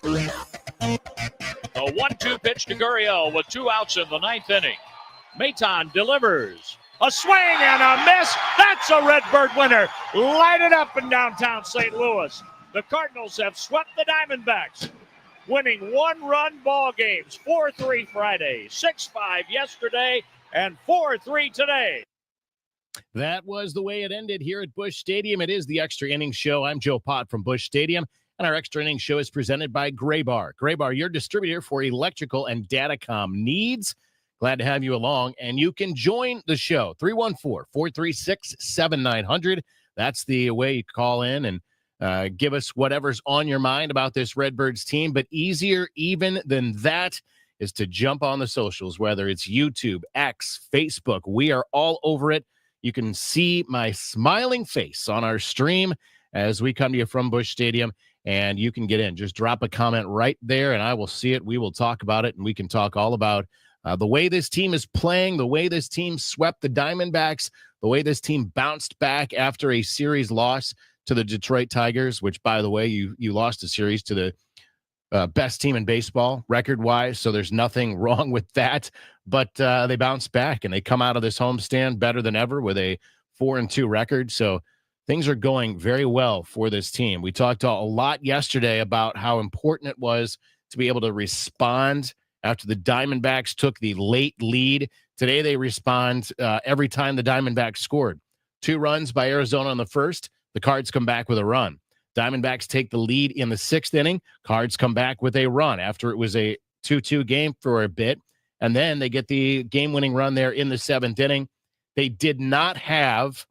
The 1-2 pitch to Gurriel with 2 outs in the 9th inning. Maton delivers. A swing and a miss. That's a Redbird winner. Light it up in downtown St. Louis. The Cardinals have swept the Diamondbacks, winning 1-run ball games. 4-3 Friday, 6-5 yesterday, and 4-3 today. That was the way it ended here at Busch Stadium. It is the Extra Innings Show. I'm Joe Pott from Busch Stadium, and our Extra Innings Show is presented by Gray Bar. Gray Bar, your distributor for electrical and datacom needs. Glad to have you along, and you can join the show, 314-436-7900. That's the way you call in and give us whatever's on your mind about this Redbirds team. But easier even than that is to jump on the socials, whether it's YouTube, X, Facebook. We are all over it. You can see my smiling face on our stream as we come to you from Busch Stadium, and you can get in. Just drop a comment right there, and I will see it. We will talk about it, and we can talk all about the way this team is playing, the way this team swept the Diamondbacks, the way this team bounced back after a series loss to the Detroit Tigers, which, by the way, you lost a series to the best team in baseball record-wise, so there's nothing wrong with that. But they bounced back, and they come out of this homestand better than ever with a 4-2 record. So things are going very well for this team. We talked a lot yesterday about how important it was to be able to respond after the Diamondbacks took the late lead. Today they respond every time the Diamondbacks scored. 2 runs by Arizona in the first. The Cards come back with a run. Diamondbacks take the lead in the 6th inning. Cards come back with a run after it was a 2-2 game for a bit. And then they get the game-winning run there in the 7th inning. They did not have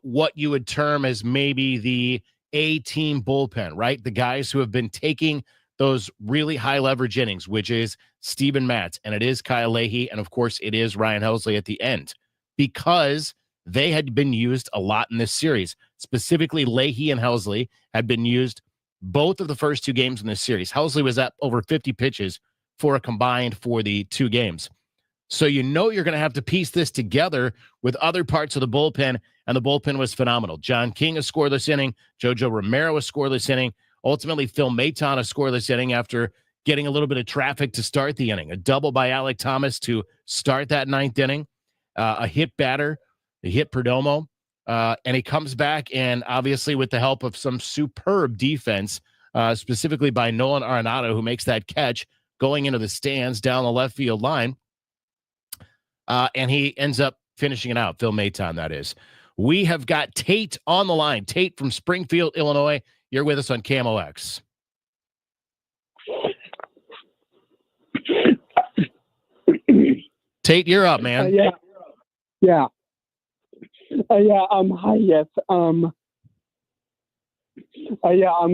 what you would term as maybe the A-team bullpen, right? The guys who have been taking those really high leverage innings, which is Steven Matz, and it is Kyle Leahy, and of course it is Ryan Helsley at the end, because they had been used a lot in this series. Specifically, Leahy and Helsley had been used both of the first 2 games in this series. Helsley was at over 50 pitches for a combined for the 2 games. So you know you're going to have to piece this together with other parts of the bullpen, and the bullpen was phenomenal. John King, a scoreless inning. Jojo Romero, a scoreless inning. Ultimately, Phil Maton, a scoreless inning after getting a little bit of traffic to start the inning. A double by Alek Thomas to start that 9th inning. A hit batter, a hit Perdomo. And he comes back, and obviously with the help of some superb defense, specifically by Nolan Arenado, who makes that catch going into the stands down the left field line. And he ends up finishing it out. Phil Maton, that is. We have got Tate on the line. Tate from Springfield, Illinois. You're with us on KMOX. Tate, you're up, man. Yeah. Hi, yes.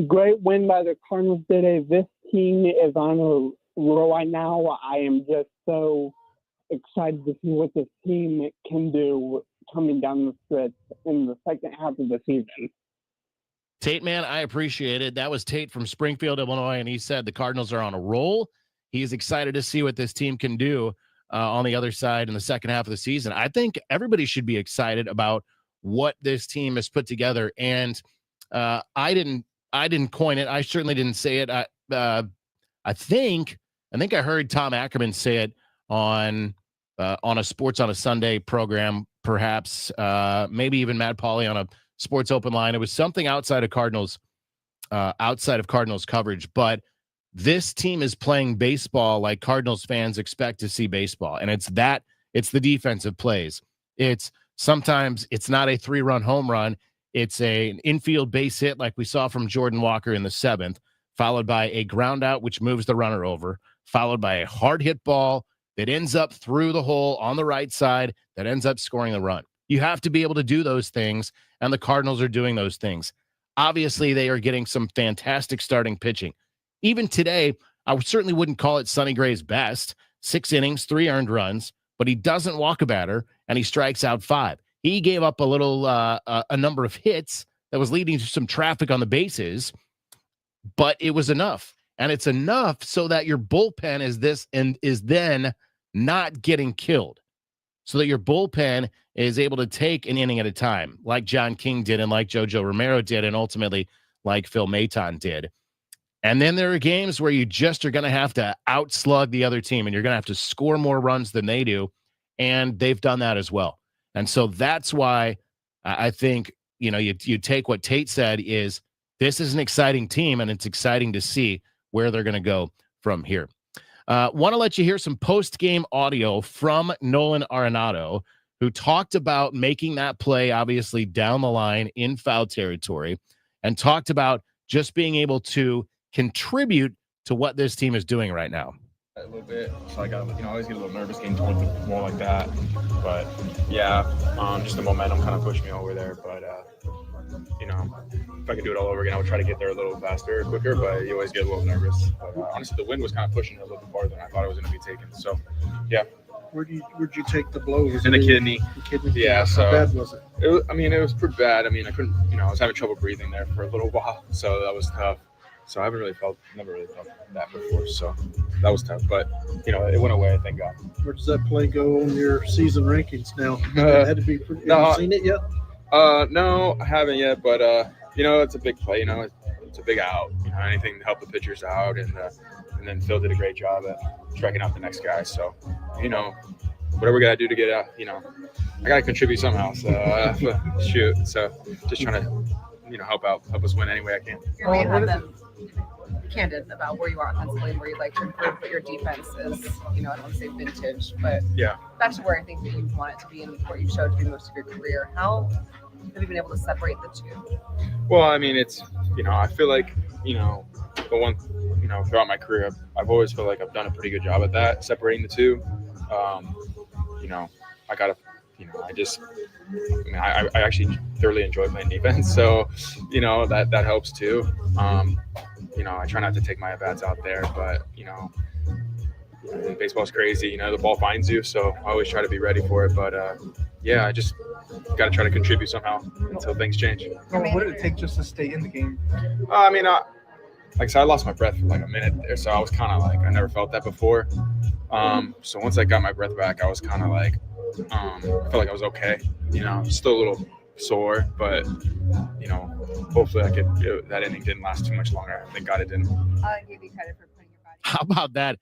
Great win by the Cardinals today. This team is on a roll right now. I am just so excited to see what this team can do coming down the stretch in the second half of the season. Tate, man, I appreciate it. That was Tate from Springfield, Illinois, and he said the Cardinals are on a roll. He's excited to see what this team can do on the other side in the second half of the season. I think everybody should be excited about what this team has put together. And I didn't coin it. I certainly didn't say it. I think I heard Tom Ackerman say it on a Sports on a Sunday program, perhaps maybe even Matt Pauley on a Sports Open Line. It was something outside of Cardinals coverage, but this team is playing baseball like Cardinals fans expect to see baseball. And it's the defensive plays. Sometimes it's not a 3-run home run. It's an infield base hit like we saw from Jordan Walker in the 7th, followed by a ground out, which moves the runner over, followed by a hard hit ball that ends up through the hole on the right side that ends up scoring the run. You have to be able to do those things, and the Cardinals are doing those things. Obviously, they are getting some fantastic starting pitching. Even today, I certainly wouldn't call it Sonny Gray's best. 6 innings, 3 earned runs, but he doesn't walk a batter, and he strikes out 5. He gave up a number of hits that was leading to some traffic on the bases, but it was enough. And it's enough so that your bullpen is then not getting killed, so that your bullpen is able to take an inning at a time, like John King did and like Jojo Romero did, and ultimately like Phil Maton did. And then there are games where you just are going to have to outslug the other team, and you're going to have to score more runs than they do. And they've done that as well. And so that's why I think, you take what Tate said is this is an exciting team, and it's exciting to see where they're going to go from here. Want to let you hear some post-game audio from Nolan Arenado, who talked about making that play, obviously, down the line in foul territory, and talked about just being able to contribute to what this team is doing right now. A little bit, so I always get a little nervous getting towards the ball like that. But yeah, just the momentum kind of pushed me over there. But if I could do it all over again, I would try to get there a little faster, quicker. But you always get a little nervous. But honestly, the wind was kind of pushing it a little bit farther than I thought it was going to be taken. So yeah. Where'd you take the blow? In the kidney. Yeah. So how bad was it? It was pretty bad. I mean, I couldn't. I was having trouble breathing there for a little while, so that was tough. So I never really felt that before. So that was tough, but it went away. Thank God. Where does that play go on your season rankings now? Had to be. Have you seen it yet? No, I haven't yet. But it's a big play. It's a big out. Anything to help the pitchers out, and then Phil did a great job at striking out the next guy. So whatever we gotta do to get out. I gotta contribute somehow. So shoot. So just trying to help us win any way I can. You're being candid about where you are offensively and where you'd like to improve, but your defense is, I don't want to say vintage, but yeah, back to where I think that you want it to be and what you've showed through most of your career. How have you been able to separate the two? Well, I mean, it's, I feel like, the one, throughout my career, I've always felt like I've done a pretty good job at that, separating the two. I gotta, I actually thoroughly enjoy playing defense. So, that helps too. I try not to take my at-bats out there, but, baseball's crazy. The ball finds you. So I always try to be ready for it. But, I just got to try to contribute somehow until things change. Well, what did it take just to stay in the game? Like I said, I lost my breath for like a minute there. So I was kind of like, I never felt that before. So once I got my breath back, I was kind of like, I felt like I was okay. Still a little sore, but hopefully that inning didn't last too much longer. Thank God it didn't. I'll give you credit for putting your body. How about that?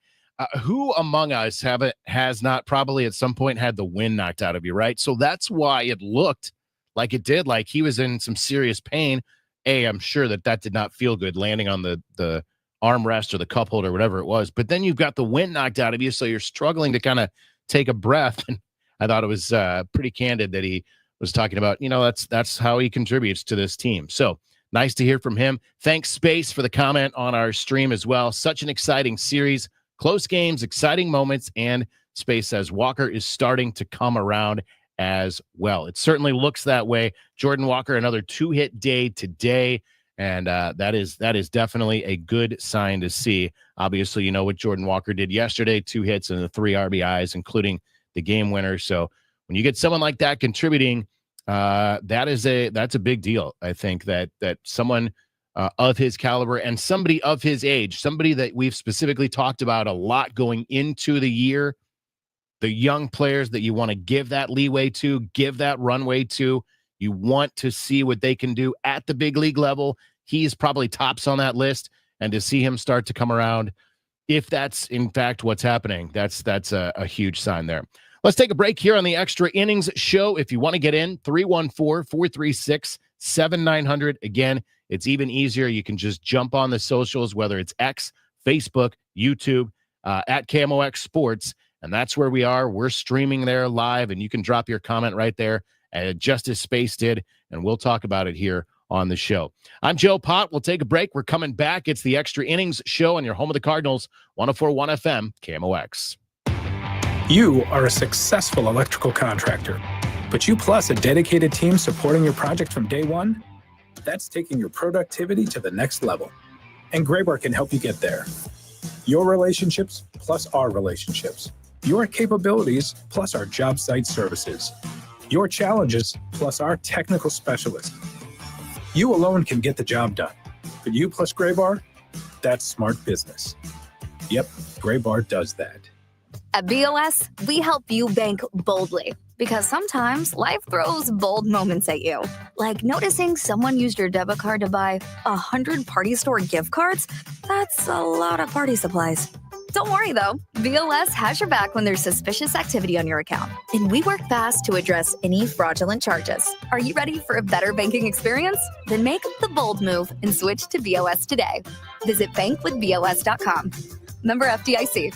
Who among us has not probably at some point had the wind knocked out of you, right? So that's why it looked like it did, like he was in some serious pain. I'm sure that did not feel good landing on the armrest or the cup holder, whatever it was. But then you've got the wind knocked out of you, so you're struggling to kind of take a breath. And I thought it was pretty candid that he was talking about, that's how he contributes to this team. So nice to hear from him. Thanks, Space, for the comment on our stream as well. Such an exciting series, close games, exciting moments, and Space says Walker is starting to come around as well. It certainly looks that way. Jordan Walker, another 2-hit day today, and that is definitely a good sign to see. Obviously, what Jordan Walker did yesterday, 2 hits and the 3 RBIs, including the game winner. So when you get someone like that contributing, that's a big deal. I think that someone of his caliber and somebody of his age, somebody that we've specifically talked about a lot going into the year, the young players that you want to give that leeway to, give that runway to, you want to see what they can do at the big league level. He's probably tops on that list, and to see him start to come around, if that's in fact what's happening, that's a huge sign there. Let's take a break here on the Extra Innings Show. If you want to get in, 314-436-7900. Again, it's even easier. You can just jump on the socials, whether it's X, Facebook, YouTube, at KMOX Sports, and that's where we are. We're streaming there live, and you can drop your comment right there, just as Space did, and we'll talk about it here on the show. I'm Joe Pott. We'll take a break. We're coming back. It's the Extra Innings Show on your home of the Cardinals, 104.1 FM, KMOX. You are a successful electrical contractor, but you plus a dedicated team supporting your project from day one? That's taking your productivity to the next level. And Graybar can help you get there. Your relationships plus our relationships. Your capabilities plus our job site services. Your challenges plus our technical specialists. You alone can get the job done, but you plus Graybar, that's smart business. Yep, Graybar does that. At BOS, we help you bank boldly. Because sometimes life throws bold moments at you. Like noticing someone used your debit card to buy 100 party store gift cards. That's a lot of party supplies. Don't worry though, BOS has your back when there's suspicious activity on your account. And we work fast to address any fraudulent charges. Are you ready for a better banking experience? Then make the bold move and switch to BOS today. Visit bankwithbos.com. Member FDIC.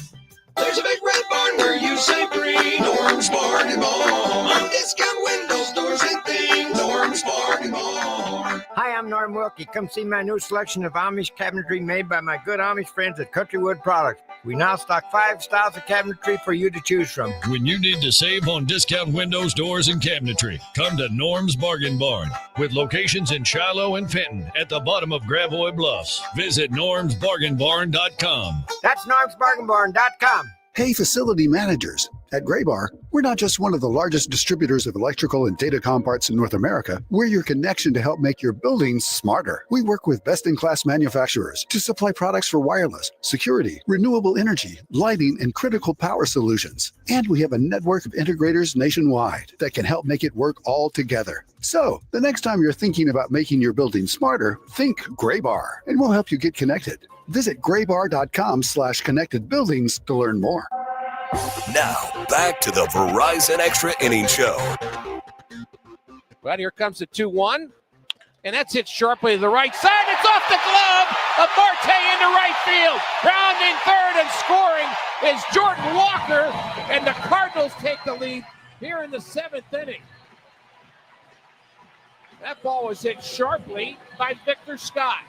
There's a big red barn where you save green. Norm's Bargain Barn. Discount windows, doors, and things. Norm's Bargain Barn. Hi, I'm Norm Wilkie. Come see my new selection of Amish cabinetry made by my good Amish friends at Countrywood Products. We now stock 5 styles of cabinetry for you to choose from. When you need to save on discount windows, doors, and cabinetry, come to Norm's Bargain Barn. With locations in Shiloh and Fenton at the bottom of Gravois Bluffs. Visit normsbargainbarn.com. That's normsbargainbarn.com. Hey, facility managers. At Graybar, we're not just one of the largest distributors of electrical and datacom parts in North America. We're your connection to help make your buildings smarter. We work with best-in-class manufacturers to supply products for wireless, security, renewable energy, lighting, and critical power solutions. And we have a network of integrators nationwide that can help make it work all together. So, the next time you're thinking about making your building smarter, think Graybar, and we'll help you get connected. Visit graybar.com/connected buildings to learn more. Now, back to the Verizon Extra Innings Show. Well, here comes the 2-1, and that's hit sharply to the right side. It's off the glove of Marte into right field. Rounding third and scoring is Jordan Walker, and the Cardinals take the lead here in the 7th inning. That ball was hit sharply by Victor Scott.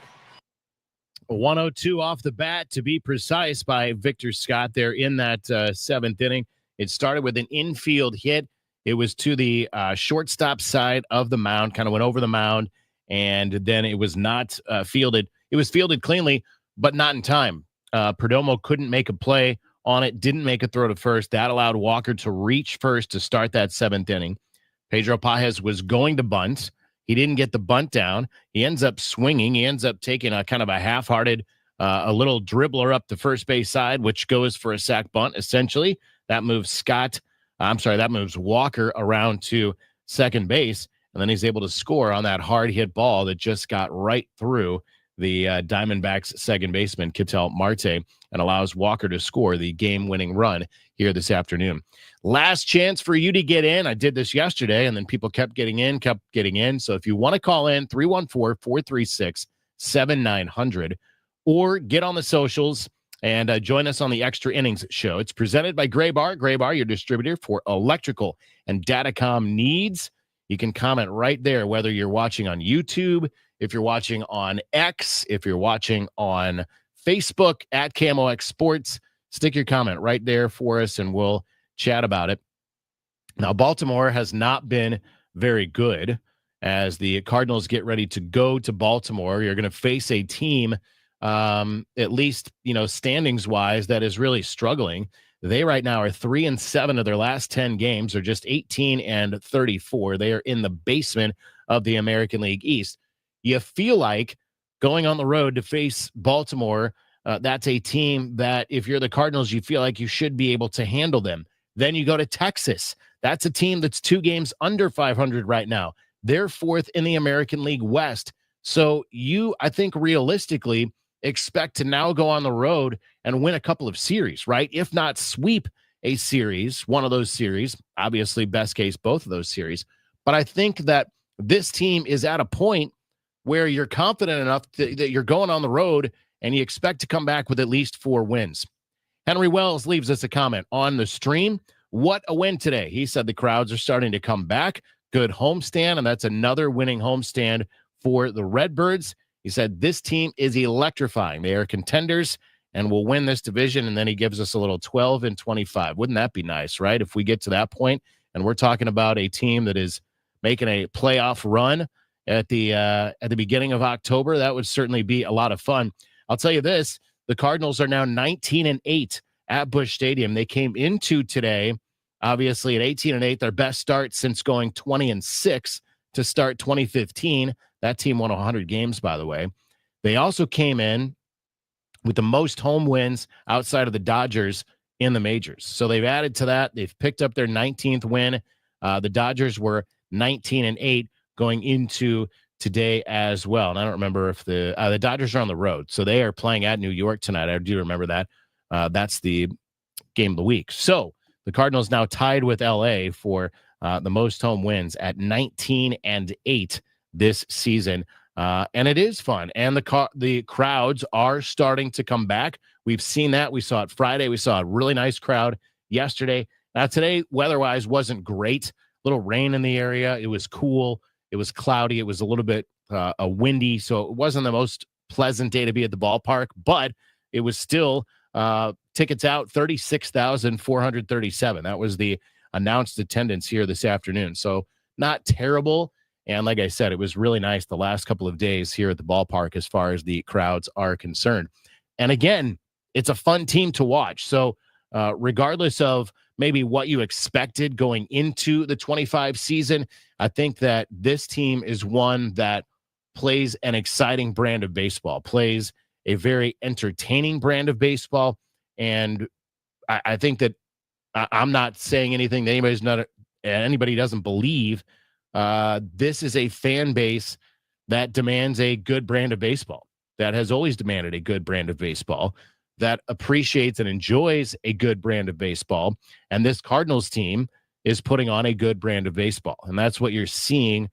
102 off the bat, to be precise, by Victor Scott there in that 7th inning. It started with an infield hit. It was to the shortstop side of the mound, kind of went over the mound, and then it was not fielded. It was fielded cleanly, but not in time. Perdomo couldn't make a play on it, didn't make a throw to first. That allowed Walker to reach first to start that 7th inning. Pedro Pajes was going to bunt. He didn't get the bunt down. He ends up swinging. He ends up taking a kind of a half-hearted, a little dribbler up the first base side, which goes for a sac bunt, essentially. That moves Walker around to second base, and then he's able to score on that hard hit ball that just got right through the Diamondbacks second baseman, Ketel Marte, and allows Walker to score the game-winning run here this afternoon. Last chance for you to get in. I did this yesterday, and then people kept getting in. So if you want to call in, 314-436-7900, or get on the socials and join us on the Extra Innings Show. It's presented by Graybar. Graybar, your distributor for electrical and datacom needs. You can comment right there, whether you're watching on YouTube, if you're watching on X, if you're watching on Facebook at CamoX Sports. Stick your comment right there for us, and we'll chat about it. Now, Baltimore has not been very good as the Cardinals get ready to go to Baltimore. You're going to face a team, at least, standings wise, that is really struggling. They right now are 3-7 of their last 10 games. They're just 18-34. They are in the basement of the American League East. You feel like going on the road to face Baltimore, that's a team that if you're the Cardinals, you feel like you should be able to handle them. Then you go to Texas. That's a team that's 2 games under 500 right now. They're 4th in the American League West. So you, I think, realistically expect to now go on the road and win a couple of series, right? If not sweep a series, one of those series, obviously best case, both of those series. But I think that this team is at a point where you're confident enough that you're going on the road and you expect to come back with at least 4 wins. Henry Wells leaves us a comment on the stream. What a win today. He said the crowds are starting to come back. Good homestand, and that's another winning homestand for the Redbirds. He said this team is electrifying. They are contenders and will win this division, and then he gives us a little 12-25. Wouldn't that be nice, right? If we get to that point and we're talking about a team that is making a playoff run at the beginning of October, that would certainly be a lot of fun. I'll tell you this, the Cardinals are now 19-8 at Busch Stadium. They came into today, obviously, at 18-8, their best start since going 20-6 to start 2015. That team won 100 games, by the way. They also came in with the most home wins outside of the Dodgers in the majors. So they've added to that. They've picked up their 19th win The Dodgers were 19-8 going into today as well. And I don't remember if the Dodgers are on the road, so they are playing at New York tonight. I do remember that. That's the game of the week. So the Cardinals now tied with LA for the most home wins at 19-8 this season. And it is fun. And the crowds are starting to come back. We've seen that. We saw it Friday. We saw a really nice crowd yesterday. Now, today, weather-wise, wasn't great. A little rain in the area. It was cool. It was cloudy. It was a little bit windy, so it wasn't the most pleasant day to be at the ballpark, but it was still tickets out, 36,437. That was the announced attendance here this afternoon. So not terrible. And like I said, it was really nice the last couple of days here at the ballpark as far as the crowds are concerned. And again, it's a fun team to watch. So regardless of maybe what you expected going into the 25 season, I think that this team is one that plays an exciting brand of baseball, plays a very entertaining brand of baseball. And I think that I'm not saying anything that anybody doesn't believe. This is a fan base that demands a good brand of baseball, that has always demanded a good brand of baseball, that appreciates and enjoys a good brand of baseball. And this Cardinals team is putting on a good brand of baseball. And that's what you're seeing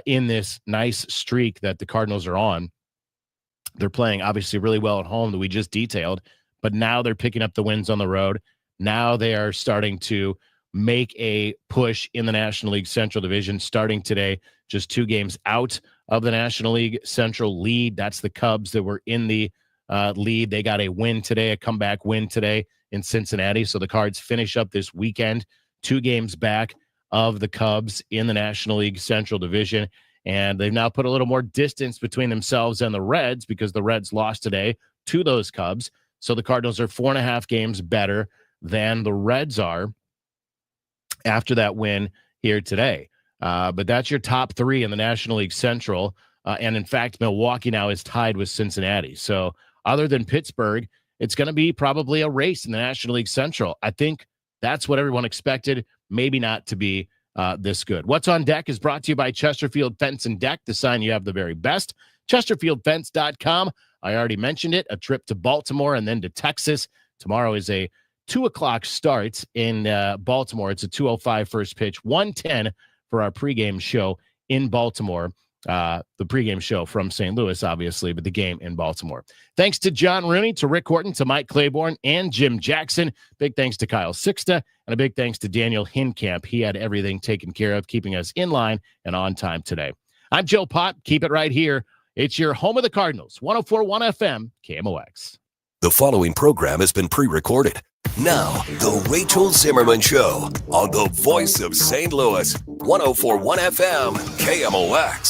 in this nice streak that the Cardinals are on. They're playing obviously really well at home that we just detailed, but now they're picking up the wins on the road. Now they are starting to make a push in the National League Central Division starting today, just 2 games out of the National League Central lead. That's the Cubs that were in the lead. They got a win today, a comeback win today in Cincinnati. So the Cards finish up this weekend, 2 games back of the Cubs in the National League Central Division. And they've now put a little more distance between themselves and the Reds because the Reds lost today to those Cubs. So the Cardinals are 4.5 games better than the Reds are after that win here today. But that's your top 3 in the National League Central. And in fact, Milwaukee now is tied with Cincinnati. So other than Pittsburgh, it's going to be probably a race in the National League Central. I think that's what everyone expected, maybe not to be this good. What's on Deck is brought to you by Chesterfield Fence and Deck, the sign you have the very best. ChesterfieldFence.com. I already mentioned it, a trip to Baltimore and then to Texas. Tomorrow is a 2:00 start in Baltimore. It's a 2:05 first pitch, 1:10 for our pregame show in Baltimore. The pregame show from St. Louis, obviously, but the game in Baltimore. Thanks to John Rooney, to Rick Horton, to Mike Claiborne, and Jim Jackson. Big thanks to Kyle Sixta, and a big thanks to Daniel Hinkamp. He had everything taken care of, keeping us in line and on time today. I'm Joe Pott. Keep it right here. It's your home of the Cardinals, 104.1 FM, KMOX. The following program has been pre-recorded. Now, The Rachel Zimmerman Show on the voice of St. Louis, 104.1 FM, KMOX.